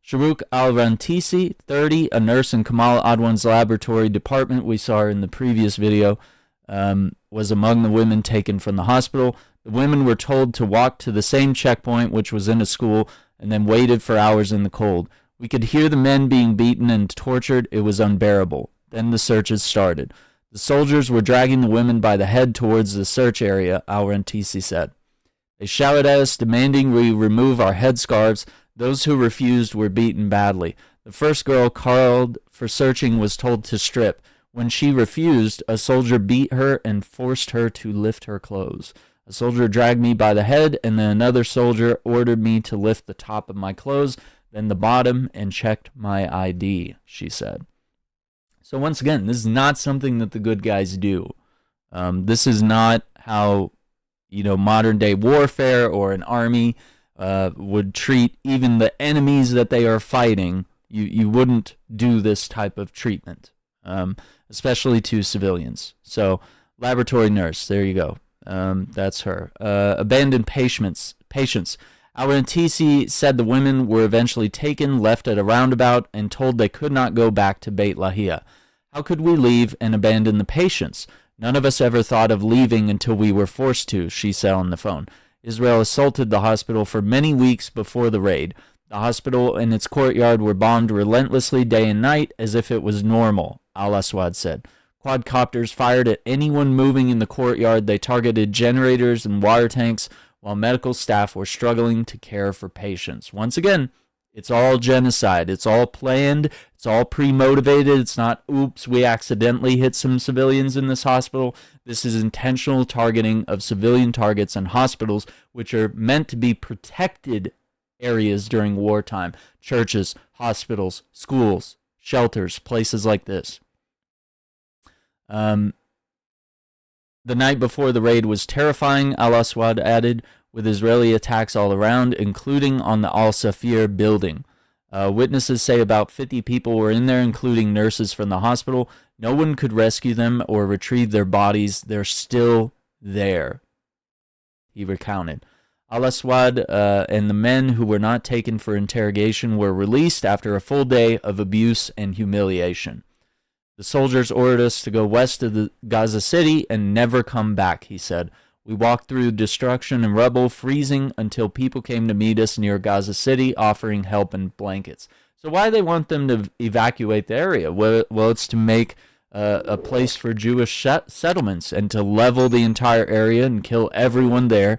Sharouk Al-Rantisi, 30, a nurse in Kamal Adwan's laboratory department, we saw her in the previous video, was among the women taken from the hospital. The women were told to walk to the same checkpoint, which was in a school, and then waited for hours in the cold. We could hear the men being beaten and tortured. It was unbearable. Then the searches started. The soldiers were dragging the women by the head towards the search area, Al-Rantisi said. They shouted at us, demanding we remove our headscarves. Those who refused were beaten badly. The first girl called for searching was told to strip. When she refused, a soldier beat her and forced her to lift her clothes. A soldier dragged me by the head, and then another soldier ordered me to lift the top of my clothes, then the bottom, and checked my ID, she said. So once again, this is not something that the good guys do. This is not how, modern day warfare or an army would treat even the enemies that they are fighting. You wouldn't do this type of treatment, especially to civilians. So, laboratory nurse, there you go. That's her. Abandoned patients. Al-Rantisi said the women were eventually taken, left at a roundabout, and told they could not go back to Beit Lahia. How could we leave and abandon the patients? None of us ever thought of leaving until we were forced to, she said on the phone. Israel assaulted the hospital for many weeks before the raid. The hospital and its courtyard were bombed relentlessly day and night as if it was normal, Al-Aswad said. Quadcopters fired at anyone moving in the courtyard. They targeted generators and water tanks while medical staff were struggling to care for patients. Once again, it's all genocide. It's all planned. It's all pre-motivated. It's not, oops, we accidentally hit some civilians in this hospital. This is intentional targeting of civilian targets and hospitals, which are meant to be protected areas during wartime. Churches, hospitals, schools, shelters, places like this. The night before the raid was terrifying, Al-Aswad added, with Israeli attacks all around, including on the Al-Safir building. Witnesses say about 50 people were in there, including nurses from the hospital. No one could rescue them or retrieve their bodies. They're still there, he recounted. Al-Aswad and the men who were not taken for interrogation were released after a full day of abuse and humiliation. The soldiers ordered us to go west of the Gaza City and never come back, he said. We walked through destruction and rubble, freezing until people came to meet us near Gaza City, offering help and blankets. So why do they want them to evacuate the area? Well, it's to make a place for Jewish settlements and to level the entire area and kill everyone there